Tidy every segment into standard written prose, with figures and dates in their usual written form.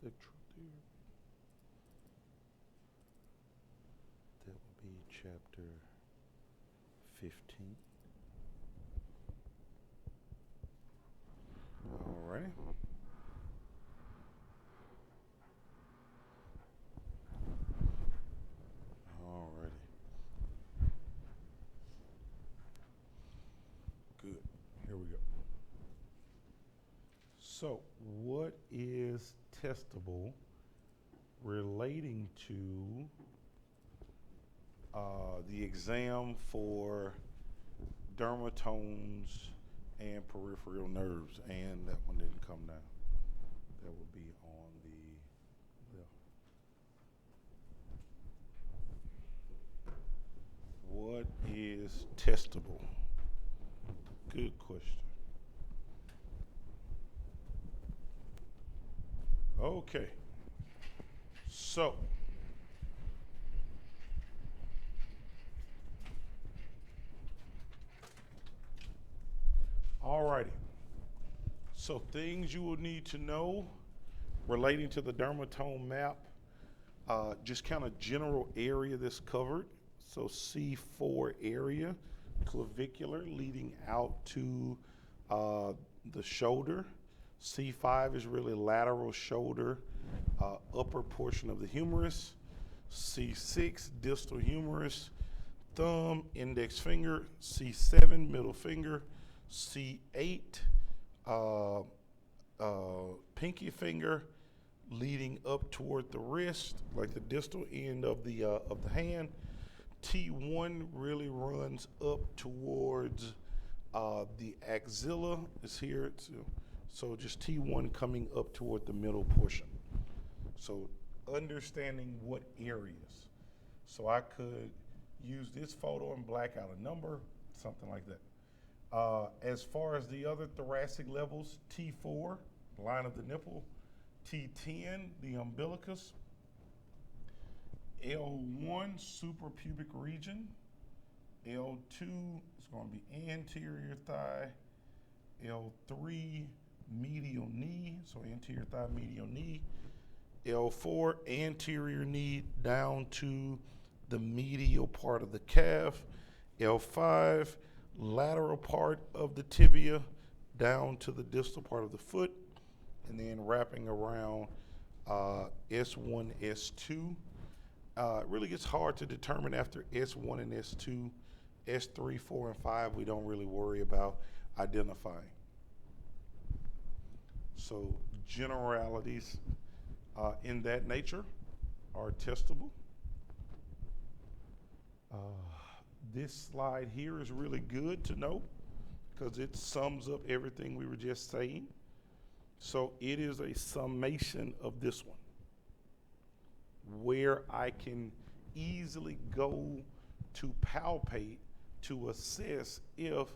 Electrotherapy. That would be chapter 15. All right. All righty. Good. Here we go. So, what is testable relating to the exam for dermatomes and peripheral nerves? And that one didn't come down. That would be on the left. What is testable? Good question. Okay. So, alrighty. So things you will need to know relating to the dermatome map, just kind of general area that's covered. So C4 area, clavicular leading out to the shoulder. C5 is really lateral shoulder, upper portion of the humerus. C6, distal humerus, thumb, index finger. C7, middle finger. C8, pinky finger leading up toward the wrist, like the distal end of the hand. T1 really runs up towards the axilla. Is here, so just T1 coming up toward the middle portion. So understanding what areas. So I could use this photo and black out a number, something like that. As far as the other thoracic levels, T4, line of the nipple, T10, the umbilicus, L1, suprapubic region, L2 is going to be anterior thigh, L3, medial knee, so anterior thigh, medial knee, L4, anterior knee down to the medial part of the calf, L5, lateral part of the tibia down to the distal part of the foot, and then wrapping around S1, S2. It really gets hard to determine after S1 and S2. S3, 4, and 5 we don't really worry about identifying. So generalities in that nature are testable. This slide here is really good to know because it sums up everything we were just saying. So it is a summation of this one where I can easily go to palpate to assess if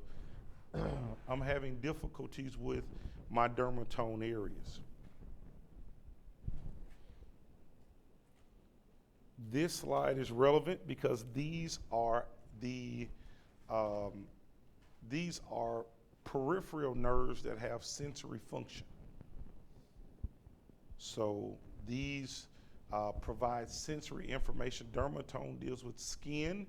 I'm having difficulties with my dermatome areas. This slide is relevant because these are peripheral nerves that have sensory function. So these provide sensory information. Dermatome deals with skin.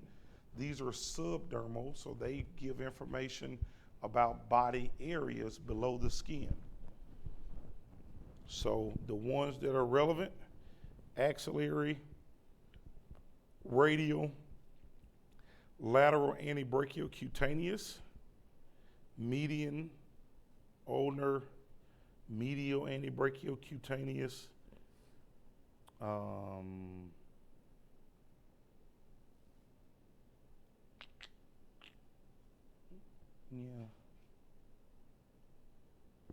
These are subdermal, so they give information about body areas below the skin. So the ones that are relevant: axillary, radial, lateral antebrachial cutaneous, median, ulnar, medial antebrachial cutaneous,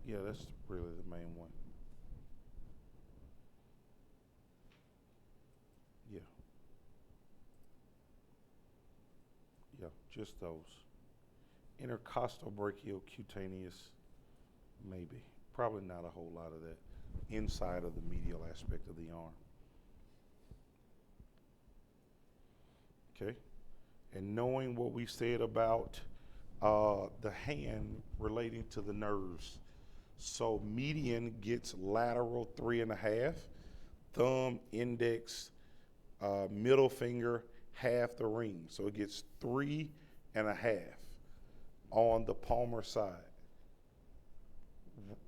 yeah, that's really the main one. Yeah, yeah, just those. Intercostal brachial cutaneous, maybe. Probably not a whole lot of that inside of the medial aspect of the arm. Okay, and knowing what we said about the hand relating to the nerves. So median gets lateral 3.5. thumb, index, middle finger, half the ring. So it gets 3.5 on the palmar side.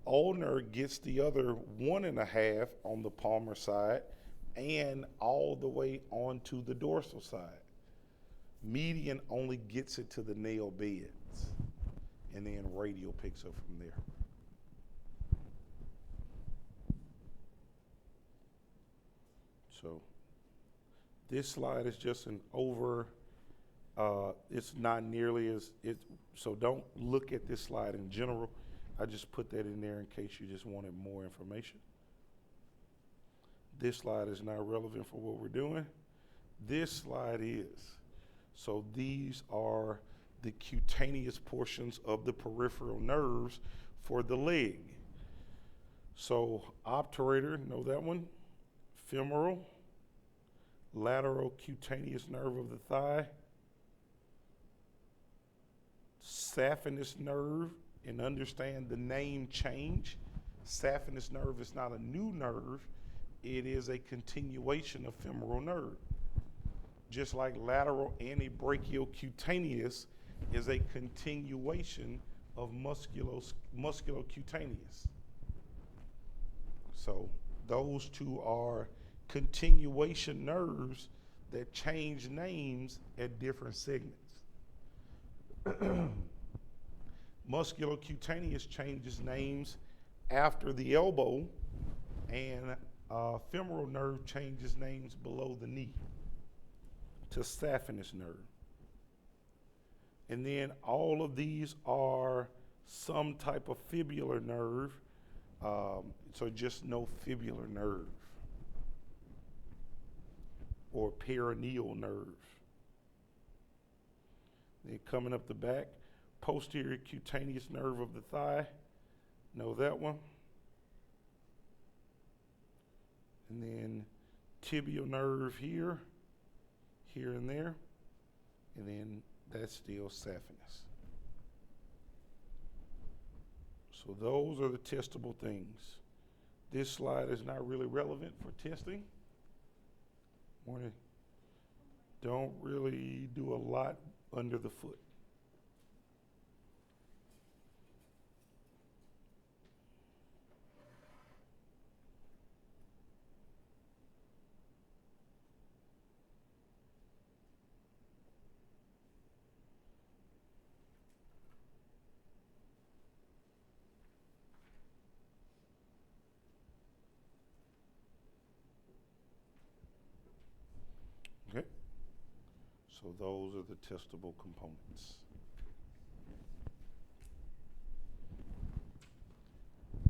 Ulnar gets the other 1.5 on the palmar side and all the way onto the dorsal side. Median only gets it to the nail beds, and then radial picks up from there. So this slide is just an it's not nearly as, so don't look at this slide in general. I just put that in there in case you just wanted more information. This slide is not relevant for what we're doing. This slide is. So these are the cutaneous portions of the peripheral nerves for the leg. So obturator, know that one? Femoral, lateral cutaneous nerve of the thigh, saphenous nerve, and understand the name change. Saphenous nerve is not a new nerve, it is a continuation of femoral nerve. Just like lateral antebrachiocutaneous is a continuation of musculocutaneous. So those two are continuation nerves that change names at different segments. Musculocutaneous changes names after the elbow, and femoral nerve changes names below the knee to saphenous nerve. And then all of these are some type of fibular nerve, so just no fibular nerve or perineal nerve. Then coming up the back, posterior cutaneous nerve of the thigh, know that one. And then tibial nerve here, here and there, and then that's still saphenous. So those are the testable things. This slide is not really relevant for testing. Don't really do a lot under the foot. Okay, so those are the testable components.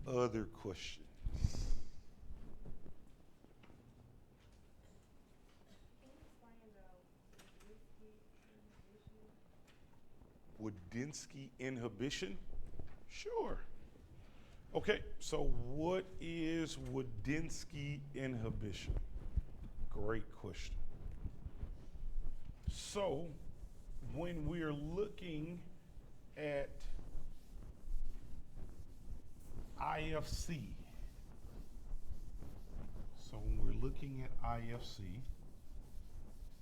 Other questions? Wodinsky inhibition? Sure. Okay, so what is Wodinsky inhibition? Great question. So when we're looking at IFC,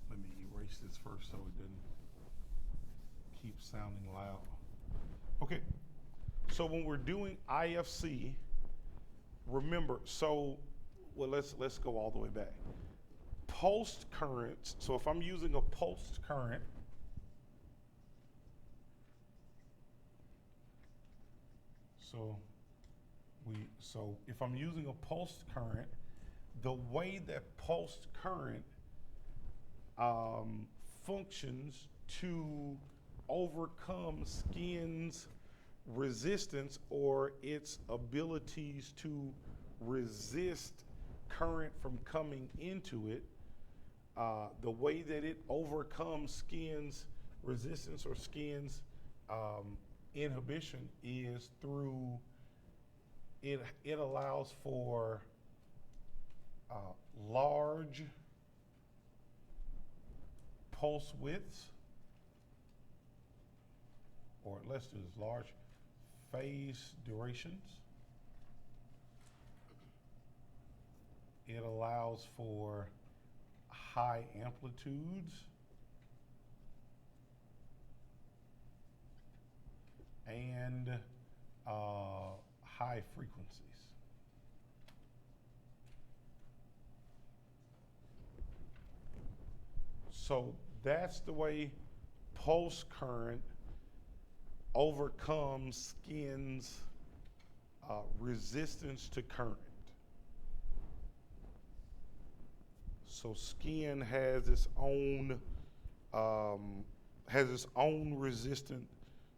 let me erase this first so it doesn't keep sounding loud. Okay, so when we're doing IFC, remember, let's go all the way back. Pulsed currents, so if I'm using a pulsed current, so if I'm using a pulsed current, the way that pulsed current functions to overcome skin's resistance or its abilities to resist current from coming into it, the way that it overcomes skin's resistance or skin's inhibition is through it allows for large pulse widths, or let's do this, large phase durations, It allows for high amplitudes and high frequencies. So that's the way pulse current overcomes skin's resistance to current. So skin has its own resistance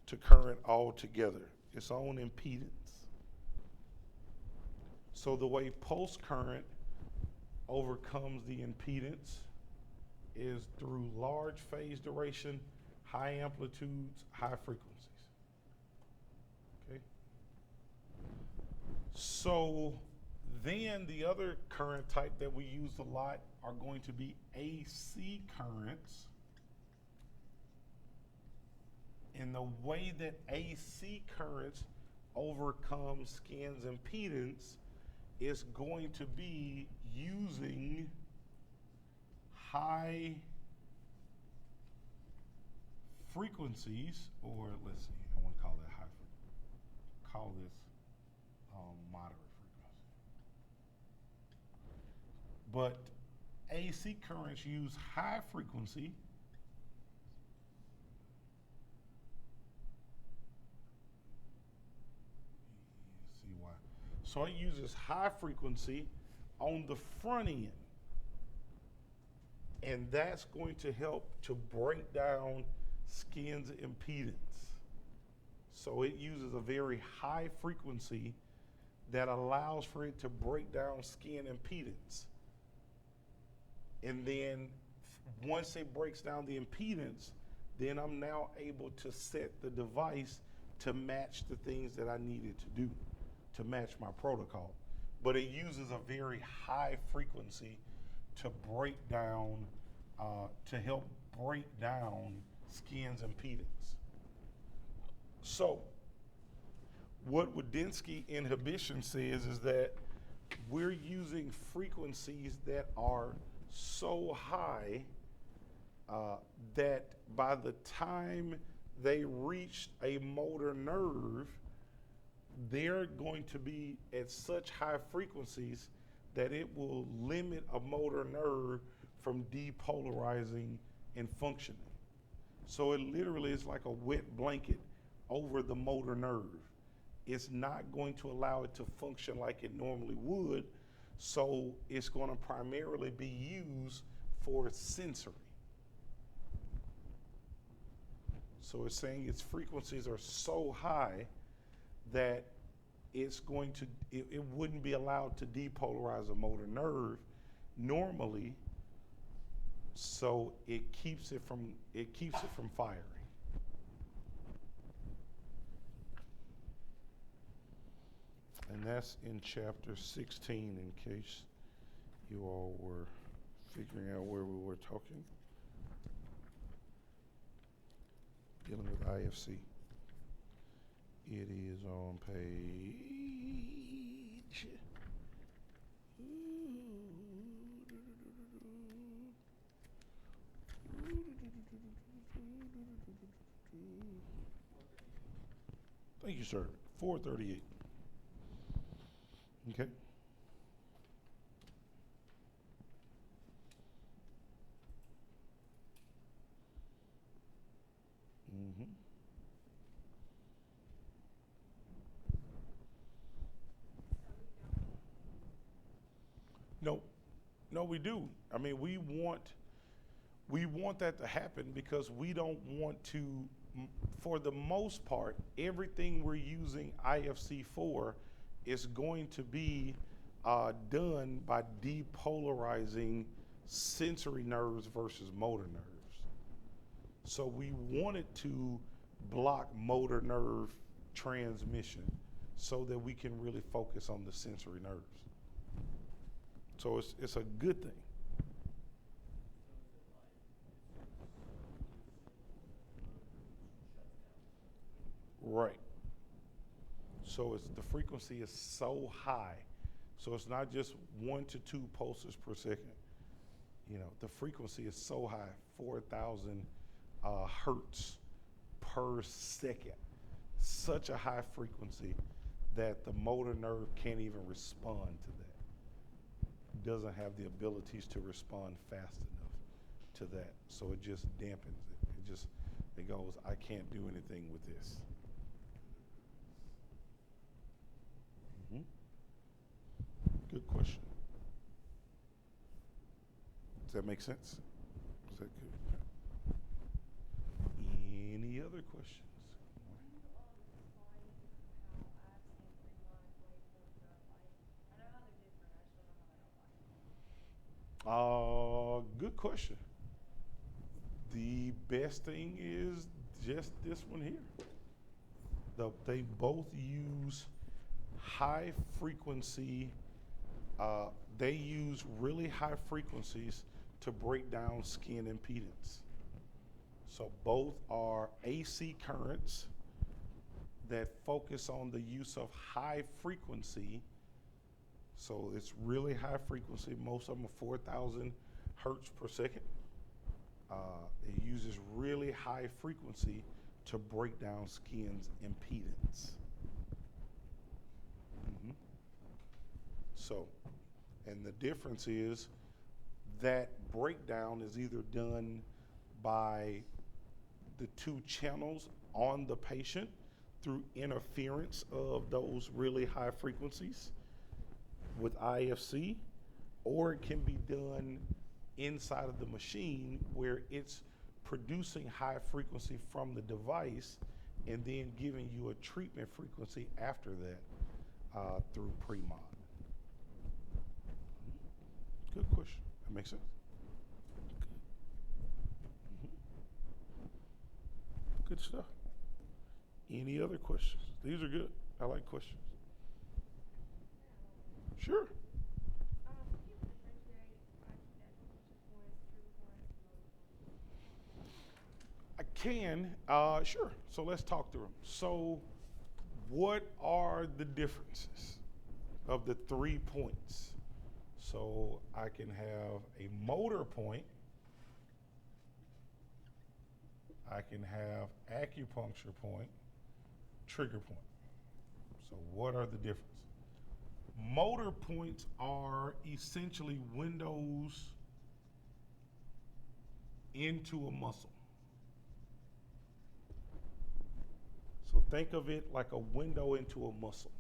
to current altogether, its own impedance. So the way pulse current overcomes the impedance is through large phase duration, high amplitudes, high frequencies. Okay. So then the other current type that we use a lot are going to be AC currents. And the way that AC currents overcome skin's impedance is going to be using high frequencies, or let's see, I want to call that high frequency. Call this moderate frequency. But AC currents use high frequency see why. So it uses high frequency on the front end. And that's going to help to break down skin's impedance. So it uses a very high frequency that allows for it to break down skin impedance. And then once it breaks down the impedance, then I'm now able to set the device to match the things that I needed to do to match my protocol. But it uses a very high frequency to break down, to help break down skin's impedance. So what Wodzinski inhibition says is that we're using frequencies that are so high that by the time they reach a motor nerve, they're going to be at such high frequencies that it will limit a motor nerve from depolarizing and functioning. So it literally is like a wet blanket over the motor nerve. It's not going to allow it to function like it normally would, so it's going to primarily be used for sensory. So it's saying its frequencies are so high that it's going to, it wouldn't be allowed to depolarize a motor nerve normally, so it keeps it from firing. And that's in chapter 16, in case you all were figuring out where we were talking. Dealing with IFC. It is on page thank you, sir. 438. Okay. Mm-hmm. No, we do. I mean, we want that to happen because we don't want to, for the most part, everything we're using IFC for is going to be done by depolarizing sensory nerves versus motor nerves. So we wanted to block motor nerve transmission so that we can really focus on the sensory nerves. So it's a good thing. Right. So the frequency is so high So it's not just 1 to 2 pulses per second. The frequency is so high, 4,000 hertz per second. Such a high frequency that the motor nerve can't even respond to that. Doesn't have the abilities to respond fast enough to that. So it just dampens it. It goes, I can't do anything with this. Good question. Does that make sense? Is that good? Any other questions? Good question. The best thing is just this one here. They both use high frequency. They use really high frequencies to break down skin impedance. So both are AC currents that focus on the use of high frequency. So it's really high frequency. Most of them are 4,000 hertz per second. It uses really high frequency to break down skin's impedance. So, and the difference is that breakdown is either done by the 2 channels on the patient through interference of those really high frequencies with IFC, or it can be done inside of the machine where it's producing high frequency from the device and then giving you a treatment frequency after that through pre-mod. Good question. That makes sense? Good stuff. Any other questions? These are good. I like questions. Sure. I can. Sure. So let's talk through them. So what are the differences of the 3 points? So I can have a motor point. I can have acupuncture point, trigger point. So what are the differences? Motor points are essentially windows into a muscle. So think of it like a window into a muscle.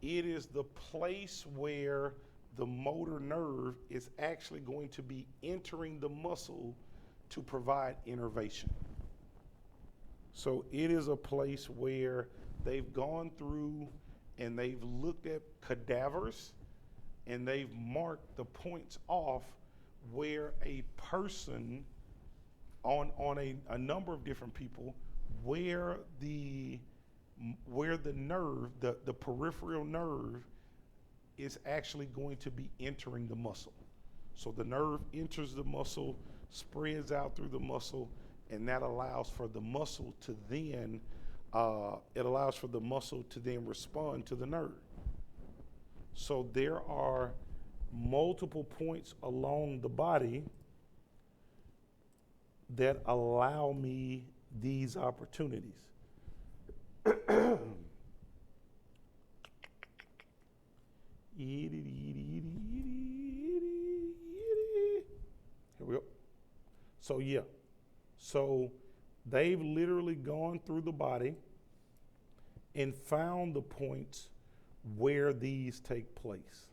It is the place where the motor nerve is actually going to be entering the muscle to provide innervation. So it is a place where they've gone through and they've looked at cadavers and they've marked the points off where a person on a number of different people, where the nerve, the peripheral nerve, is actually going to be entering the muscle. So the nerve enters the muscle, spreads out through the muscle, and that allows for the muscle to then respond to the nerve. So there are multiple points along the body that allow me these opportunities. Here we go. So yeah, so they've literally gone through the body and found the points where these take place.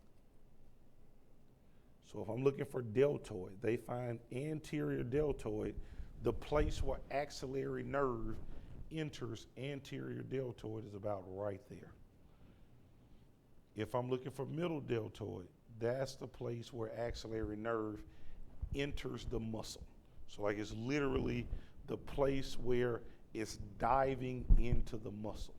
So if I'm looking for deltoid, they find anterior deltoid, the place where axillary nerve enters anterior deltoid is about right there. If I'm looking for middle deltoid, that's the place where axillary nerve enters the muscle. So like it's literally the place where it's diving into the muscle.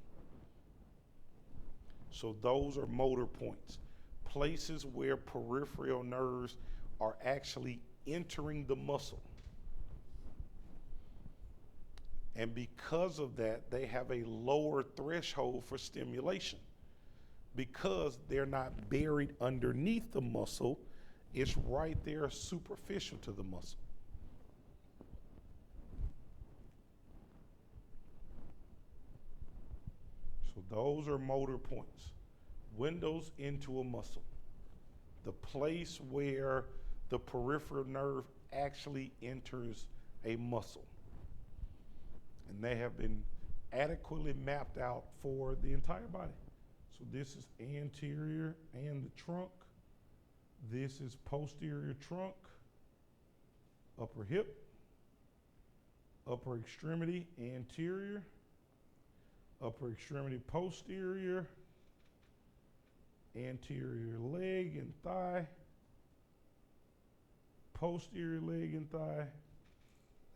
So those are motor points, places where peripheral nerves are actually entering the muscle. And because of that, they have a lower threshold for stimulation. because they're not buried underneath the muscle, it's right there superficial to the muscle. So those are motor points, windows into a muscle, the place where the peripheral nerve actually enters a muscle. And they have been adequately mapped out for the entire body. So this is anterior and the trunk. This is posterior trunk, upper hip, upper extremity anterior, upper extremity posterior, anterior leg and thigh, posterior leg and thigh.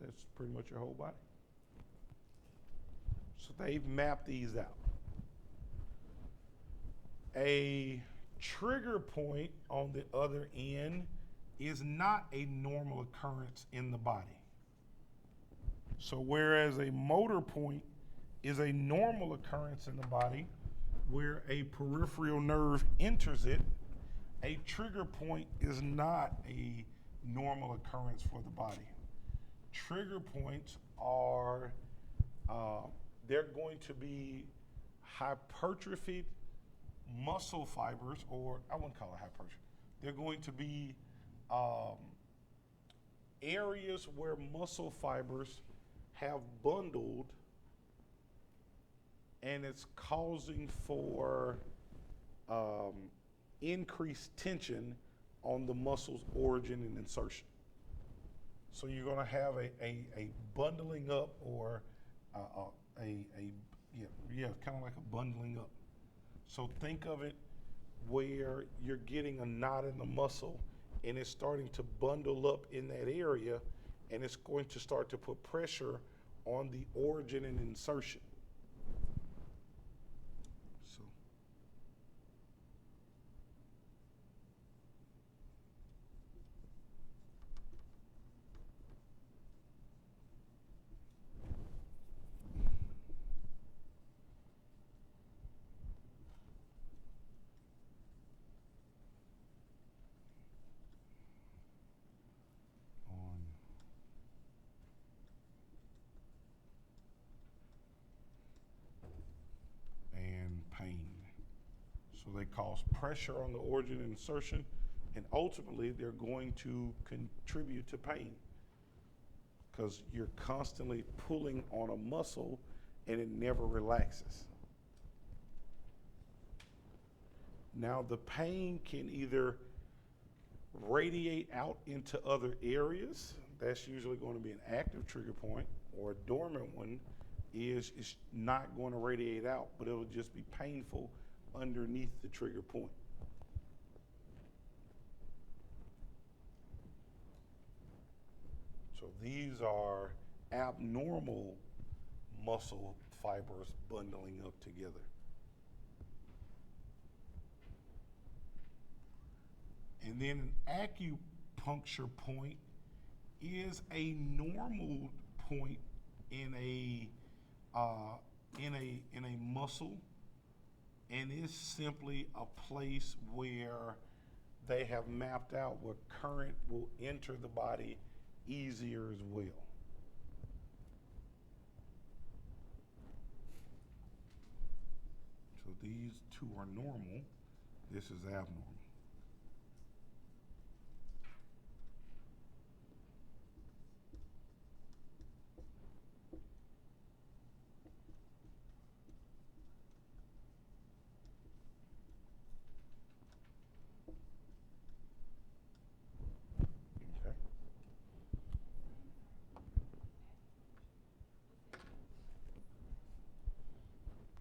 That's pretty much your whole body. So they've mapped these out. A trigger point on the other end is not a normal occurrence in the body. So whereas a motor point is a normal occurrence in the body where a peripheral nerve enters it, a trigger point is not a normal occurrence for the body. Trigger points are, they're going to be hypertrophied muscle fibers, or I wouldn't call it hypertrophy. They're going to be areas where muscle fibers have bundled and it's causing for increased tension on the muscle's origin and insertion. So you're going to have a bundling up, or kind of like a bundling up. So think of it where you're getting a knot in the muscle and it's starting to bundle up in that area, and it's going to start to put pressure on the origin and insertion. So pain. So they cause pressure on the origin and insertion, and ultimately they're going to contribute to pain because you're constantly pulling on a muscle and it never relaxes. Now the pain can either radiate out into other areas. That's usually going to be an active trigger point, or a dormant one is not going to radiate out, but it'll just be painful underneath the trigger point. So these are abnormal muscle fibers bundling up together. And then an acupuncture point is a normal point in a muscle, and is simply a place where they have mapped out where current will enter the body easier as well. So these two are normal. This is abnormal.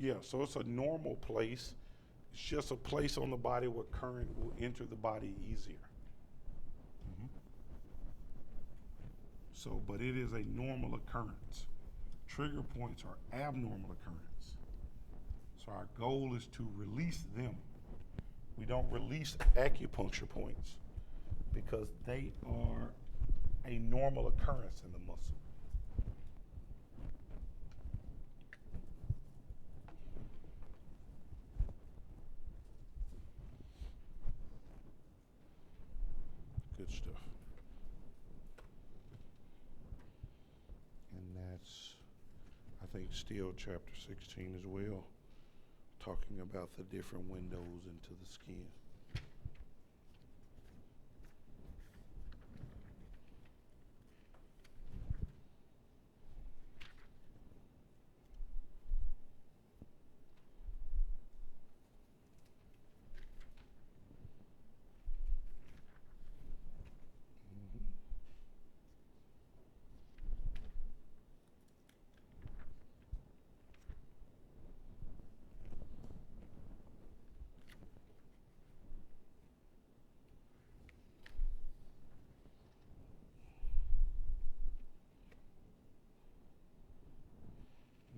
Yeah, so it's a normal place. It's just a place on the body where current will enter the body easier. Mm-hmm. So, but it is a normal occurrence. Trigger points are abnormal occurrence. So our goal is to release them. We don't release acupuncture points because they are a normal occurrence in the muscle. think still chapter 16 as well, talking about the different windows into the skin.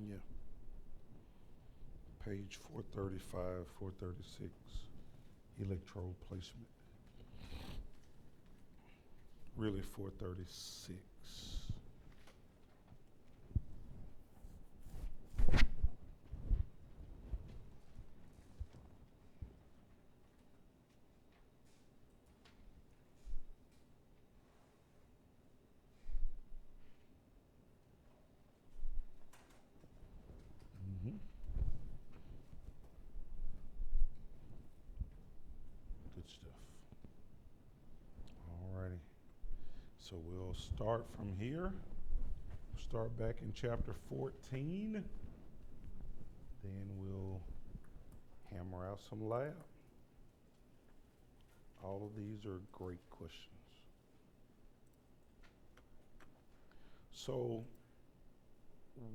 Yeah. Page 435, 436, electrode placement. Really 436. Mm-hmm. Good stuff. Alrighty. So we'll start from here. Start back in chapter 14. Then we'll hammer out some lab. All of these are great questions. So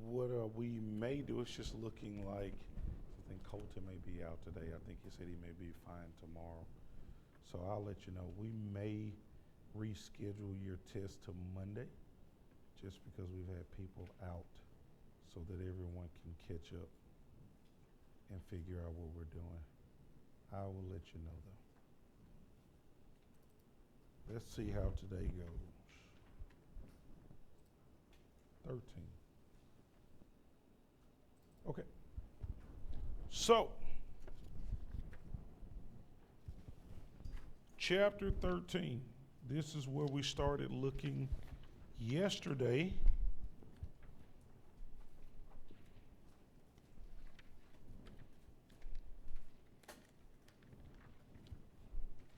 what we may do is just looking like, I think Colton may be out today. I think he said he may be fine tomorrow. So I'll let you know. We may reschedule your test to Monday just because we've had people out so that everyone can catch up and figure out what we're doing. I will let you know though. Let's see how today goes. 13. Okay. So, chapter 13. This is where we started looking yesterday.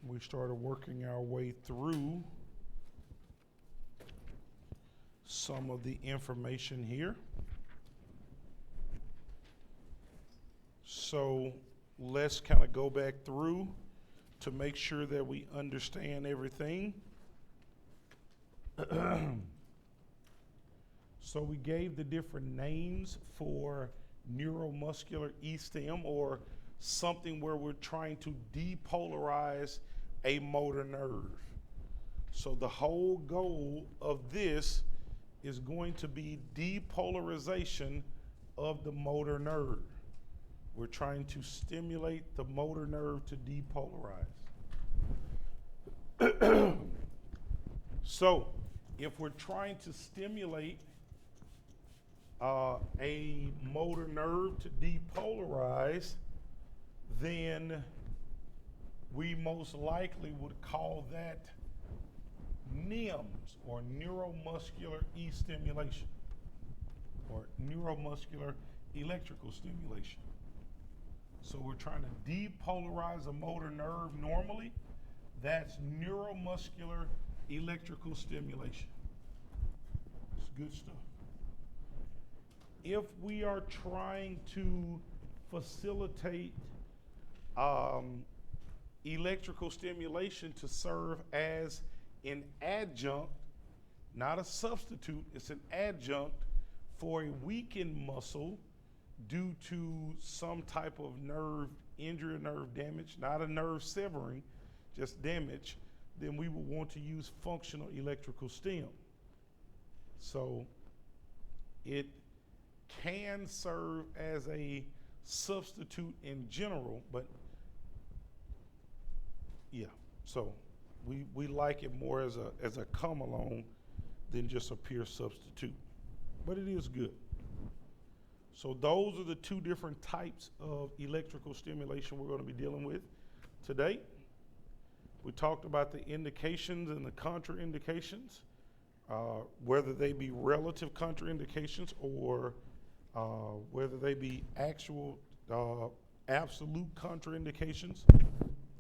We started working our way through some of the information here. So let's kind of go back through to make sure that we understand everything. So we gave the different names for neuromuscular E-stim, or something where we're trying to depolarize a motor nerve. So the whole goal of this is going to be depolarization of the motor nerve. We're trying to stimulate the motor nerve to depolarize. So if we're trying to stimulate a motor nerve to depolarize, then we most likely would call that NMES, or neuromuscular e-stimulation, or neuromuscular electrical stimulation. So we're trying to depolarize a motor nerve normally. That's neuromuscular electrical stimulation. It's good stuff. If we are trying to facilitate electrical stimulation to serve as an adjunct, not a substitute, it's an adjunct for a weakened muscle due to some type of nerve injury or nerve damage, not a nerve severing, just damage, then we would want to use functional electrical stim. So it can serve as a substitute in general, but yeah, so we like it more as a come along than just a pure substitute, but it is good. So those are the two different types of electrical stimulation we're going to be dealing with today. We talked about the indications and the contraindications, whether they be relative contraindications or whether they be actual absolute contraindications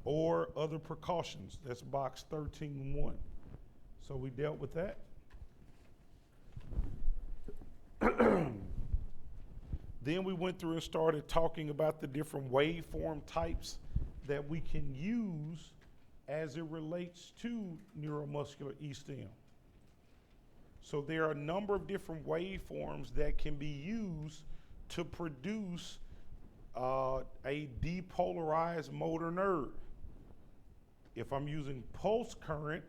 or other precautions. That's box 13.1. So we dealt with that. Then we went through and started talking about the different waveform types that we can use as it relates to neuromuscular E-stim. So there are a number of different waveforms that can be used to produce a depolarized motor nerve. If I'm using pulse current,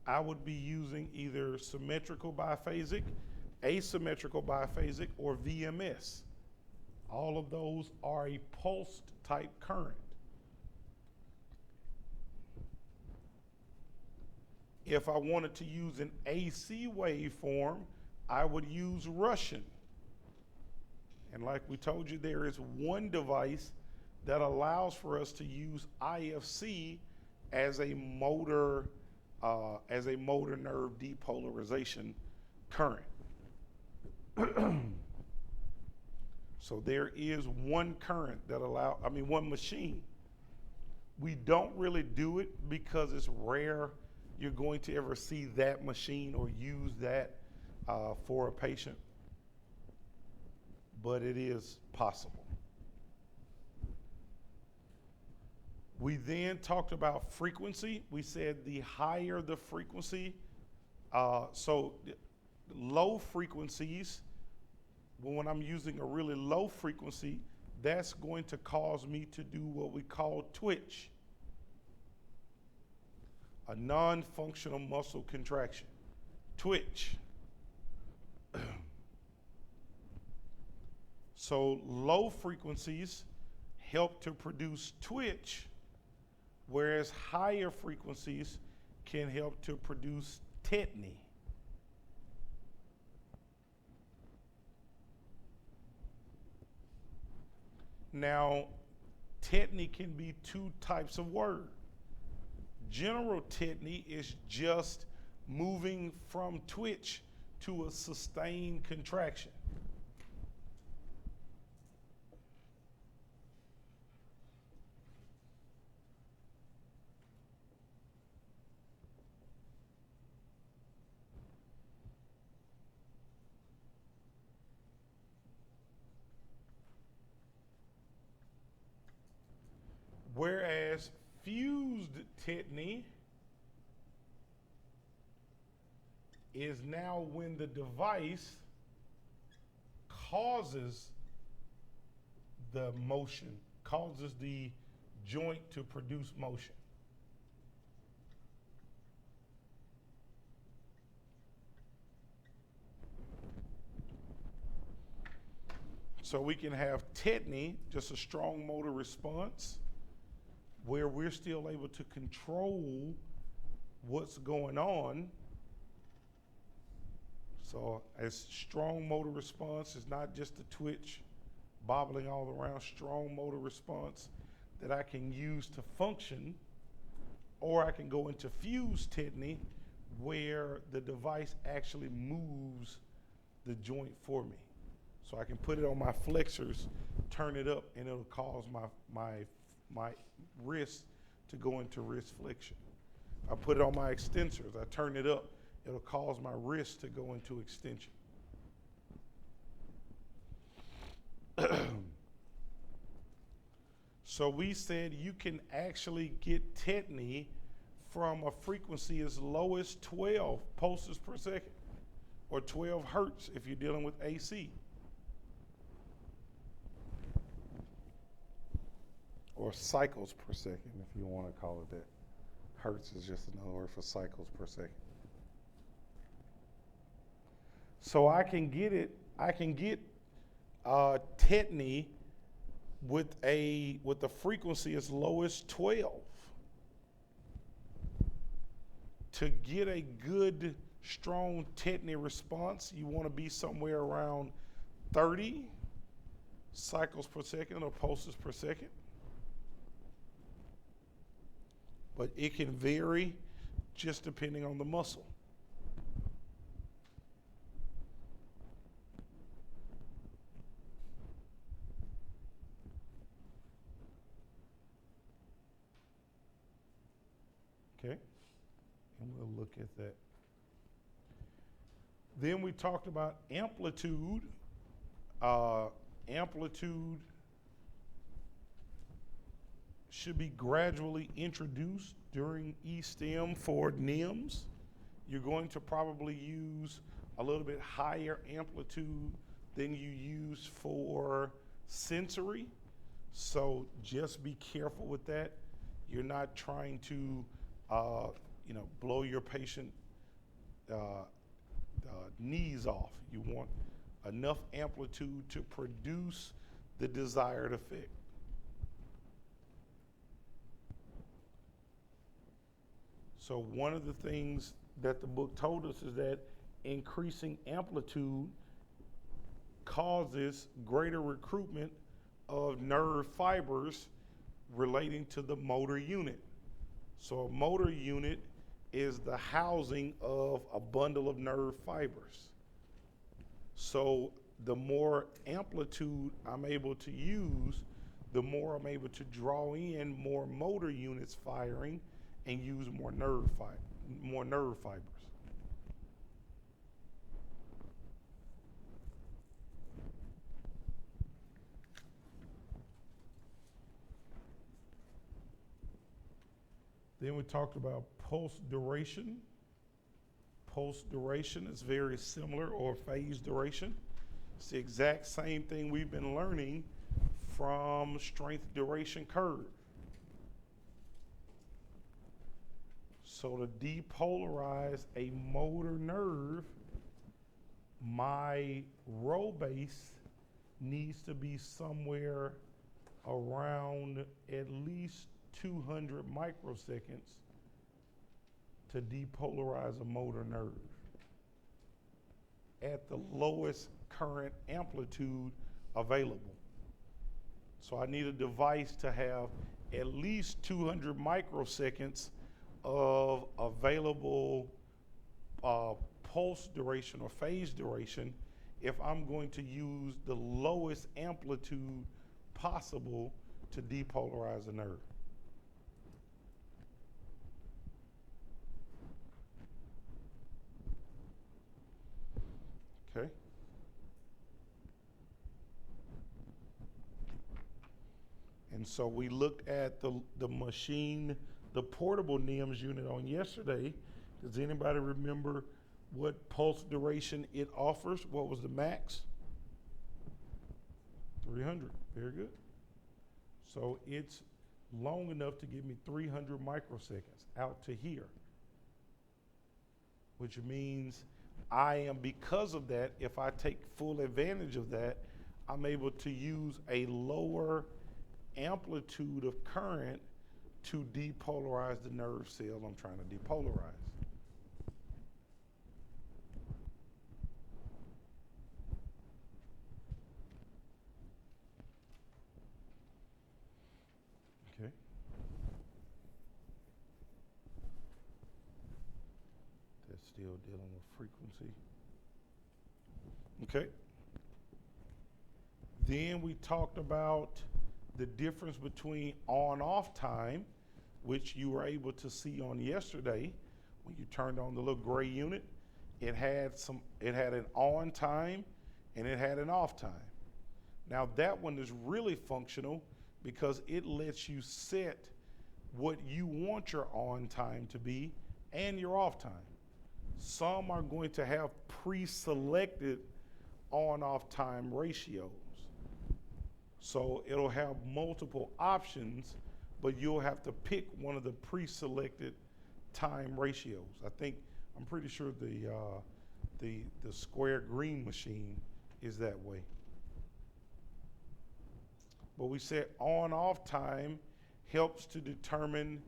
I would be using either symmetrical biphasic, asymmetrical biphasic, or VMS. All of those are a pulsed type current. If I wanted to use an AC waveform, I would use Russian. And like we told you, there is one device that allows for us to use IFC as a motor nerve depolarization current. So there is one current that one machine. We don't really do it because it's rare you're going to ever see that machine or use that for a patient, but it is possible. We then talked about frequency. We said the higher the frequency, so low frequencies, when I'm using a really low frequency, that's going to cause me to do what we call twitch, a non-functional muscle contraction. Twitch. So low frequencies help to produce twitch, whereas higher frequencies can help to produce tetany. Now, tetany can be two types of word. General tetany is just moving from twitch to a sustained contraction. Whereas fused tetany is now when the device causes the motion, causes the joint to produce motion. So we can have tetany, just a strong motor response, where we're still able to control what's going on. So a strong motor response is not just a twitch, bobbling all around, strong motor response that I can use to function, or I can go into fused tetany where the device actually moves the joint for me. So I can put it on my flexors, turn it up, and it'll cause my wrist to go into wrist flexion. I put it on my extensors, I turn it up, it'll cause my wrist to go into extension. So we said you can actually get tetany from a frequency as low as 12 pulses per second, or 12 hertz if you're dealing with AC. Or cycles per second, if you want to call it that. Hertz is just another word for cycles per second. So I can get tetany with a frequency as low as 12. To get a good, strong tetany response, you want to be somewhere around 30 cycles per second or pulses per second. But it can vary just depending on the muscle. Okay, and we'll look at that. Then we talked about amplitude. Amplitude should be gradually introduced during E-stim for NMES. You're going to probably use a little bit higher amplitude than you use for sensory. So just be careful with that. You're not trying to, blow your patient knees off. You want enough amplitude to produce the desired effect. So one of the things that the book told us is that increasing amplitude causes greater recruitment of nerve fibers relating to the motor unit. So a motor unit is the housing of a bundle of nerve fibers. So the more amplitude I'm able to use, the more I'm able to draw in more motor units firing and use more nerve fibers. Then we talked about pulse duration. Pulse duration is very similar, or phase duration. It's the exact same thing we've been learning from strength duration curve. So to depolarize a motor nerve, my rho base needs to be somewhere around at least 200 microseconds to depolarize a motor nerve at the lowest current amplitude available. So I need a device to have at least 200 microseconds of available pulse duration or phase duration if I'm going to use the lowest amplitude possible to depolarize a nerve. Okay. And so we looked at the machine, the portable NMES unit on yesterday. Does anybody remember what pulse duration it offers? What was the max? 300, very good. So it's long enough to give me 300 microseconds out to here, which means I am, because of that, if I take full advantage of that, I'm able to use a lower amplitude of current to depolarize the nerve cell I'm trying to depolarize. Okay. That's still dealing with frequency. Okay. Then we talked about the difference between on-off time, which you were able to see on yesterday when you turned on the little gray unit. It had an on time and it had an off time. Now that one is really functional because it lets you set what you want your on time to be and your off time. Some are going to have pre-selected on-off time ratios. So it'll have multiple options, but you'll have to pick one of the pre-selected time ratios. I'm pretty sure the square green machine is that way. But we said on-off time helps to determine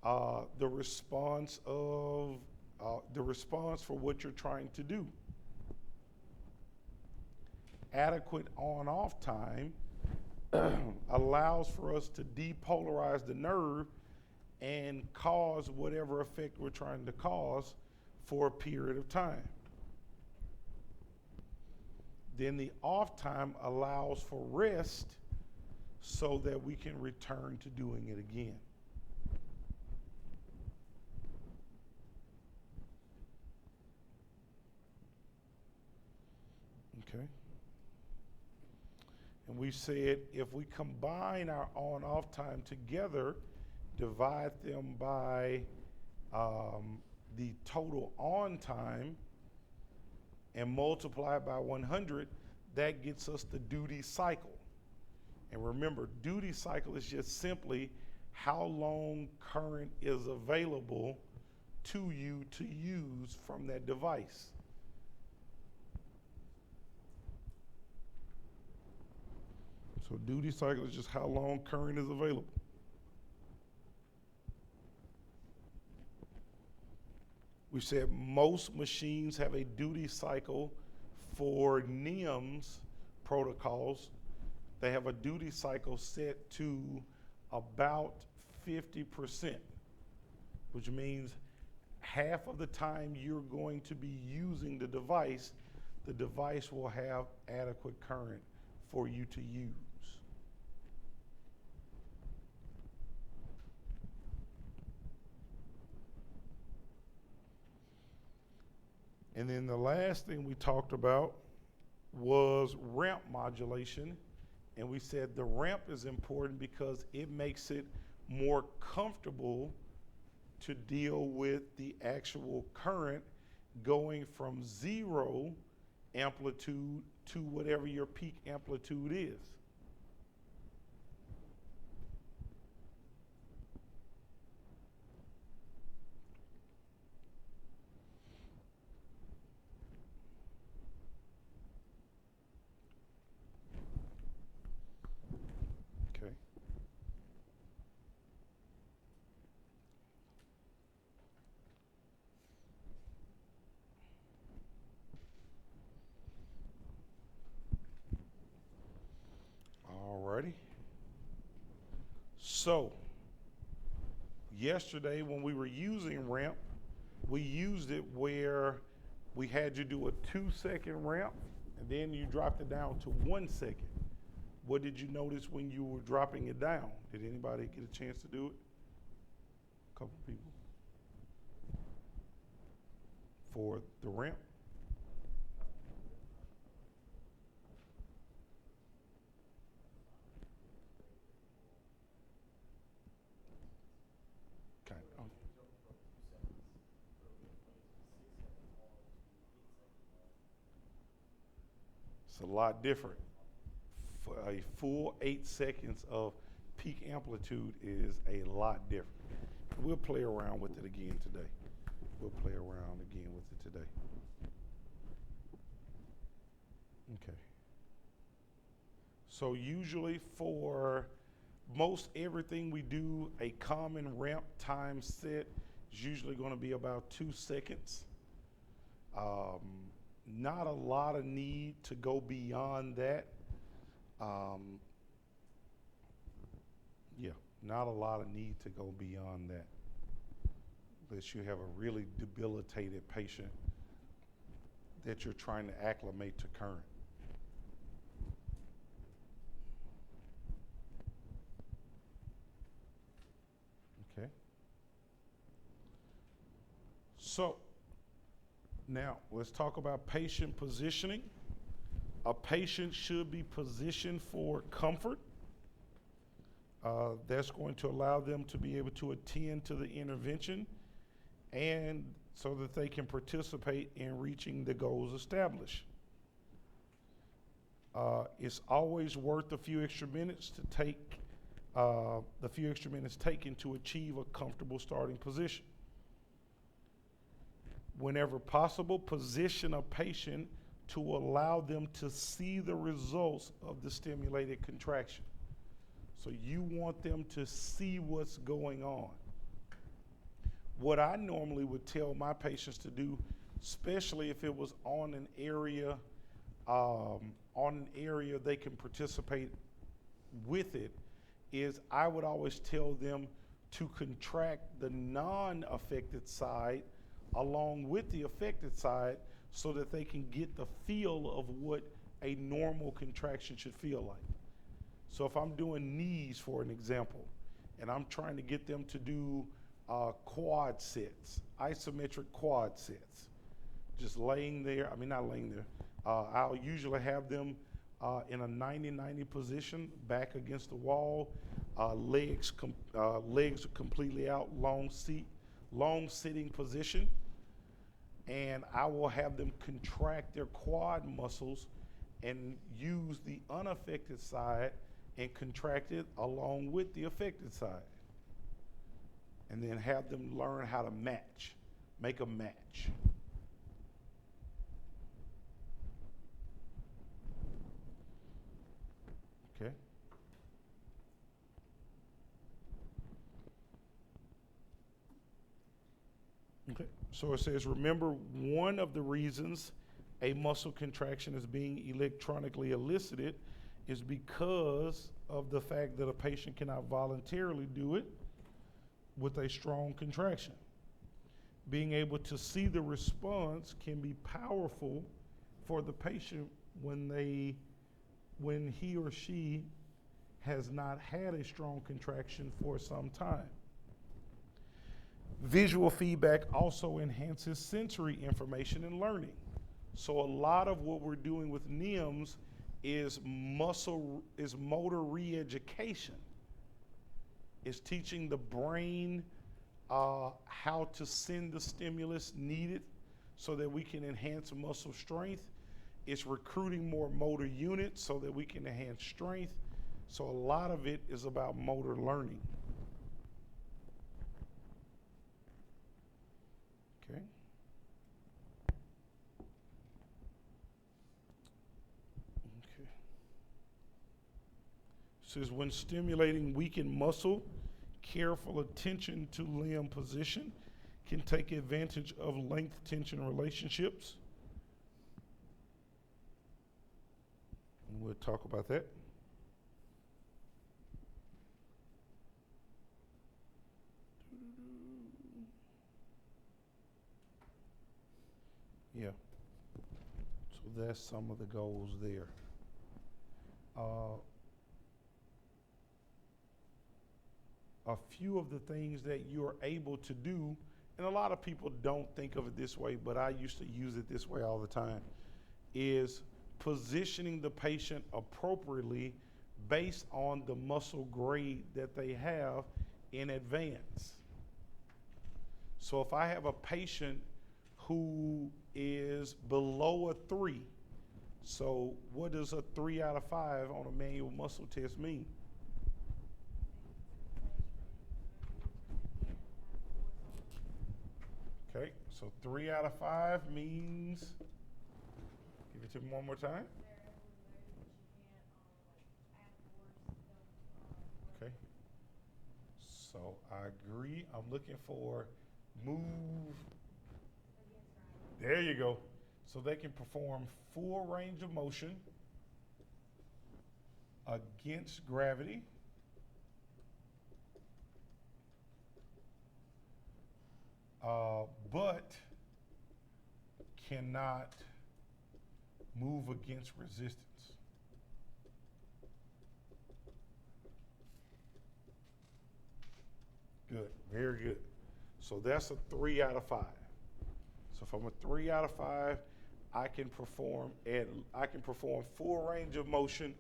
the response for what you're trying to do. Adequate on-off time allows for us to depolarize the nerve and cause whatever effect we're trying to cause for a period of time. Then the off time allows for rest so that we can return to doing it again. Okay. And we said if we combine our on-off time together, divide them by the total on time, and multiply it by 100, that gets us the duty cycle. And remember, duty cycle is just simply how long current is available to you to use from that device. So duty cycle is just how long current is available. We said most machines have a duty cycle for NMES protocols. They have a duty cycle set to about 50%, which means half of the time you're going to be using the device will have adequate current for you to use. And then the last thing we talked about was ramp modulation. And we said the ramp is important because it makes it more comfortable to deal with the actual current going from 0 amplitude to whatever your peak amplitude is. Okay. Alrighty. So, yesterday when we were using ramp, we used it where we had you do a 2-second ramp and then you dropped it down to 1 second. What did you notice when you were dropping it down? Did anybody get a chance to do it? A couple people. For the ramp? Okay. It's a lot different. For a full 8 seconds of peak amplitude is a lot different. We'll play around with it again today. We'll play around again with it today. Okay. So usually for most everything we do, a common ramp time set is usually going to be about 2 seconds. Not a lot of need to go beyond that. Yeah, not a lot of need to go beyond that. Unless you have a really debilitated patient that you're trying to acclimate to current. Okay. So, now let's talk about patient positioning. A patient should be positioned for comfort. That's going to allow them to be able to attend to the intervention and so that they can participate in reaching the goals established. It's always worth a few extra minutes to take, the few extra minutes taken to achieve a comfortable starting position. Whenever possible, position a patient to allow them to see the results of the stimulated contraction. So you want them to see what's going on. What I normally would tell my patients to do, especially if it was on an area they can participate with it, is I would always tell them to contract the non-affected side along with the affected side so that they can get the feel of what a normal contraction should feel like. So if I'm doing knees, for an example, and I'm trying to get them to do quad sets, isometric quad sets, just laying there, not laying there, I'll usually have them in a 90-90 position, back against the wall, legs are completely out, long sitting position. And I will have them contract their quad muscles and use the unaffected side and contract it along with the affected side. And then have them learn how to match, make a match. Okay. Okay. So it says, remember, one of the reasons a muscle contraction is being electronically elicited is because of the fact that a patient cannot voluntarily do it with a strong contraction. Being able to see the response can be powerful for the patient when he or she has not had a strong contraction for some time. Visual feedback also enhances sensory information and learning. So a lot of what we're doing with NMES is motor re-education. It's teaching the brain how to send the stimulus needed so that we can enhance muscle strength. It's recruiting more motor units so that we can enhance strength. So a lot of it is about motor learning. Okay. Okay. Says when stimulating weakened muscle, careful attention to limb position can take advantage of length tension relationships. And we'll talk about that. Yeah. So that's some of the goals there. A few of the things that you're able to do, and a lot of people don't think of it this way, but I used to use it this way all the time, is positioning the patient appropriately based on the muscle grade that they have in advance. So if I have a patient who is below a 3, so what does a 3 out of 5 on a manual muscle test mean? Okay, so 3 out of 5 means, give it to me one more time. Okay, so I agree. I'm looking for move. There you go. So they can perform full range of motion against gravity. But cannot move against resistance. Good, very good. So that's a 3 out of 5. So if I'm a 3 out of 5, I can perform full range of motion,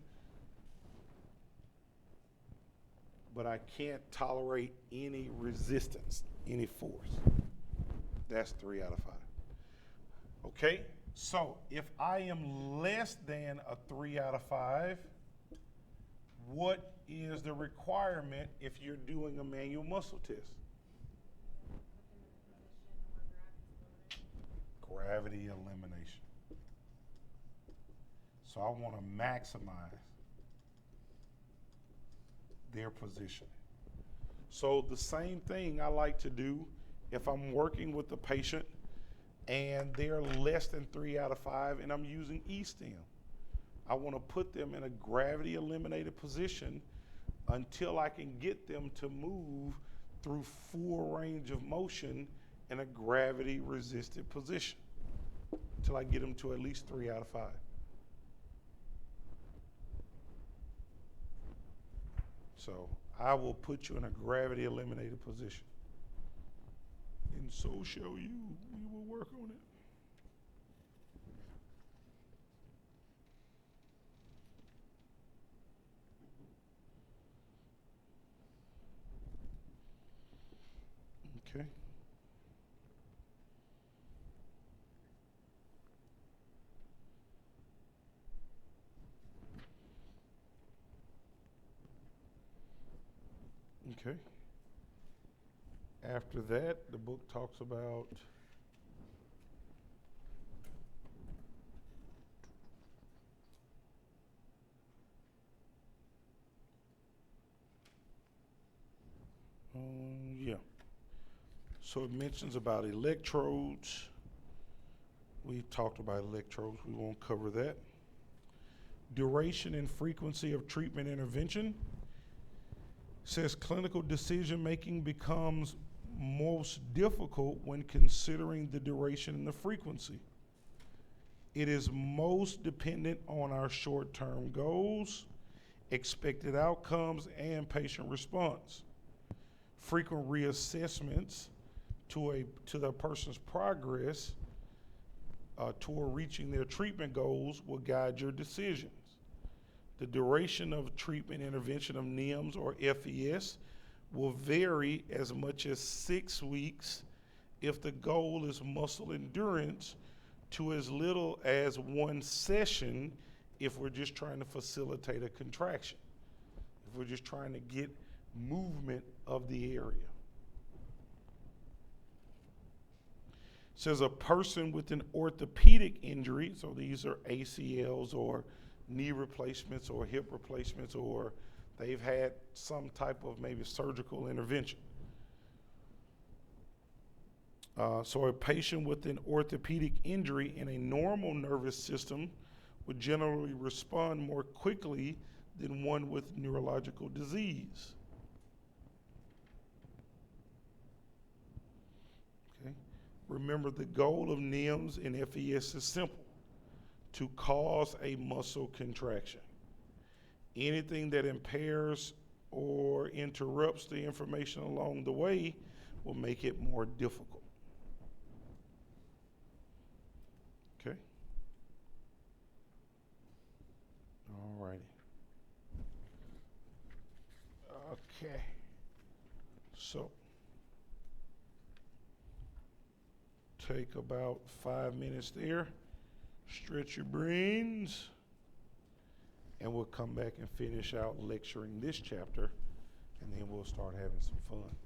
but I can't tolerate any resistance, any force. That's 3 out of 5. Okay, so if I am less than a 3 out of 5, what is the requirement if you're doing a manual muscle test? Gravity elimination. So I want to maximize their position. So the same thing I like to do if I'm working with the patient and they're less than 3 out of 5 and I'm using E-stim. I want to put them in a gravity eliminated position until I can get them to move through full range of motion in a gravity resisted position until I get them to at least 3 out of 5. So I will put you in a gravity eliminated position. And so shall you. We will work on it. Okay. After that, the book talks about yeah. So it mentions about electrodes. We've talked about electrodes. We won't cover that. Duration and frequency of treatment intervention. Says clinical decision making becomes most difficult when considering the duration and the frequency. It is most dependent on our short-term goals, expected outcomes, and patient response. Frequent reassessments to the person's progress toward reaching their treatment goals will guide your decisions. The duration of treatment intervention of NMES or FES will vary as much as 6 weeks if the goal is muscle endurance, to as little as 1 session if we're just trying to facilitate a contraction, if we're just trying to get movement of the area. It says a person with an orthopedic injury, so these are ACLs or knee replacements or hip replacements, or they've had some type of maybe surgical intervention. So a patient with an orthopedic injury in a normal nervous system would generally respond more quickly than one with neurological disease. Okay. Remember, the goal of NMES and FES is simple: to cause a muscle contraction. Anything that impairs or interrupts the information along the way will make it more difficult. Okay. All righty. Okay. So, take about 5 minutes there, stretch your brains, and we'll come back and finish out lecturing this chapter, and then we'll start having some fun.